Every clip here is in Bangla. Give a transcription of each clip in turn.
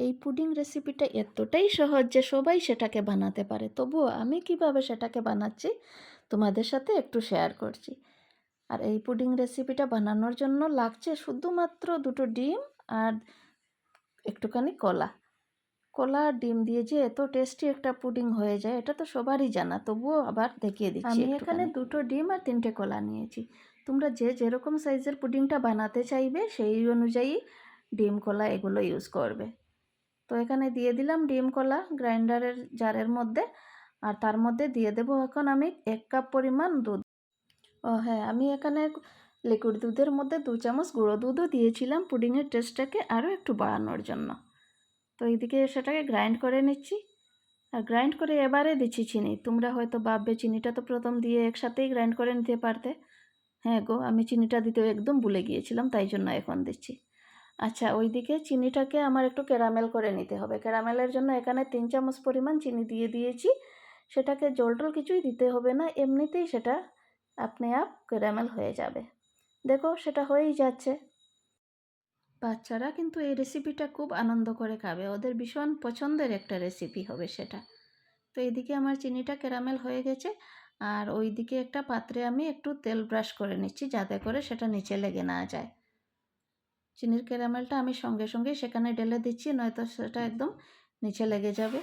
এই পুডিং রেসিপিটা এতটাই সহজ যে সবাই সেটাকে বানাতে পারে। তবুও আমি কিভাবে সেটাকে বানাচ্ছি তোমাদের সাথে একটু শেয়ার করছি। আর এই পুডিং রেসিপিটা বানানোর জন্য লাগছে শুধুমাত্র 2টো ডিম আর একটুখানি কলা। কলা আর ডিম দিয়ে যে এত টেস্টি একটা পুডিং হয়ে যায় এটা তো সবারই জানা, তবুও আবার দেখিয়ে দিচ্ছি। আমি এখানে 2টো ডিম আর 3টে কলা নিয়েছি। তোমরা যে যেরকম সাইজের পুডিংটা বানাতে চাইবে সেই অনুযায়ী ডিম কলা এগুলো ইউজ করবে। তো এখানে দিয়ে দিলাম ডিম কলা গ্রাইন্ডারের জারের মধ্যে, আর তার মধ্যে দিয়ে দেবো এখন আমি 1 কাপ পরিমাণ দুধ। ও হ্যাঁ, আমি এখানে লিকুইড দুধের মধ্যে 2 চামচ গুঁড়ো দুধও দিয়েছিলাম পুডিংয়ের টেস্টটাকে আরও একটু বাড়ানোর জন্য। তো এইদিকে সেটাকে গ্রাইন্ড করে নিচ্ছি, আর গ্রাইন্ড করে এবারে দিচ্ছি চিনি। তোমরা হয়তো ভাববে চিনিটা তো প্রথম দিয়ে একসাথেই গ্রাইন্ড করে নিতে পারতে। হ্যাঁ গো, আমি চিনিটা দিতে একদম ভুলে গিয়েছিলাম, তাই জন্য এখন দিচ্ছি। আচ্ছা, ওইদিকে চিনিটাকে আমার একটু ক্যারামেল করে নিতে হবে। ক্যারামেলের জন্য এখানে 3 চামচ পরিমাণ চিনি দিয়ে দিয়েছি। সেটাকে জল টল কিছুই দিতে হবে না, এমনিতেই সেটা আপনি আপ ক্যারামেল হয়ে যাবে। দেখো সেটা হয়েই যাচ্ছে। বাচ্চারা কিন্তু এই রেসিপিটা খুব আনন্দ করে খাবে, ওদের ভীষণ পছন্দের একটা রেসিপি হবে সেটা। তো এইদিকে আমার চিনিটা ক্যারামেল হয়ে গেছে, আর ওইদিকে একটা পাত্রে আমি একটু তেল ব্রাশ করে নিচ্ছি যাতে করে সেটা নিচে লেগে না যায়। চিনির ক্যারামেলটা আমি সঙ্গে সঙ্গে সেখানে ঢেলে দিচ্ছি, নয়তো সেটা একদম নিচে লেগে যাবে।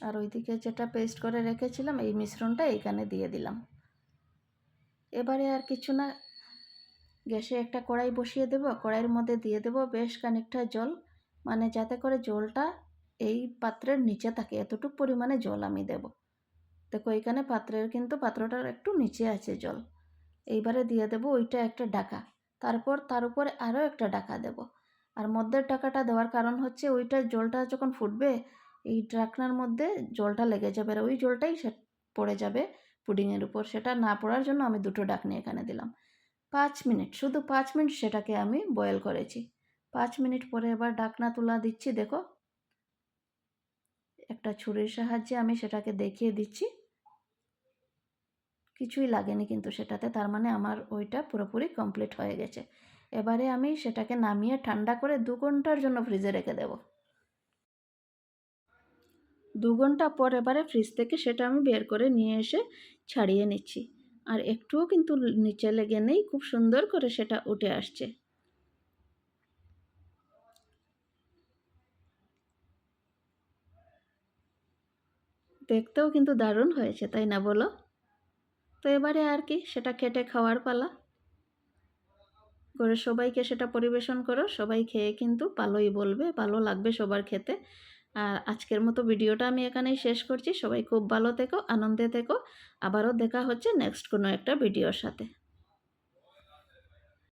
আর ওইদিকে যেটা পেস্ট করে রেখেছিলাম এই মিশ্রণটা এইখানে দিয়ে দিলাম। এবারে আর কিছু না, গ্যাসে একটা কড়াই বসিয়ে দেব, কড়াইয়ের মধ্যে দিয়ে দেব বেশ খানিকটা জল, মানে যাতে করে জলটা এই পাত্রের নিচে থাকে এতটুকু পরিমাণে জল আমি দেব। দেখো এইখানে পাত্রটার একটু নিচে আছে জল। এইবারে দিয়ে দেব ওইটা একটা ঢাকা, তারপর তার উপরে আরও একটা ঢাকা দেব। আর মধ্যের ঢাকাটা দেওয়ার কারণ হচ্ছে ওইটা জলটা যখন ফুটবে এই ঢাকনার মধ্যে জলটা লেগে যাবে, আর ওই জলটাই পড়ে যাবে পুডিংয়ের উপর। সেটা না পড়ার জন্য আমি 2টো ঢাকনি এখানে দিলাম। 5 মিনিট, শুধু 5 মিনিট সেটাকে আমি বয়েল করেছি। 5 মিনিট পরে এবার ঢাকনা তুলা দিচ্ছি। দেখো একটা ছুরির সাহায্যে আমি সেটাকে দেখিয়ে দিচ্ছি, কিছুই লাগেনি কিন্তু সেটাতে, তার মানে আমার ওইটা পুরোপুরি কমপ্লিট হয়ে গেছে। এবারে আমি সেটাকে নামিয়ে ঠান্ডা করে 2 ঘন্টার জন্য ফ্রিজে রেখে দেব। 2 ঘন্টা পর এবারে ফ্রিজ থেকে সেটা আমি বের করে নিয়ে এসে ছাড়িয়ে নিচ্ছি, আর একটুও কিন্তু নিচে লেগে নেই, খুব সুন্দর করে সেটা উঠে আসছে। দেখতেও কিন্তু দারুণ হয়েছে, তাই না বলো? তো এবারে আর কি, সেটা কেটে খাওয়ার পালা। ঘরের সবাইকে সেটা পরিবেশন করো, সবাই খেয়ে কিন্তু ভালোই বলবে, ভালো লাগবে সবার খেতে। আর আজকের মতো ভিডিওটা আমি এখানেই শেষ করছি। সবাই খুব ভালো থেকো, আনন্দে থেকো। আবারও দেখা হচ্ছে নেক্সট কোনো একটা ভিডিওর সাথে।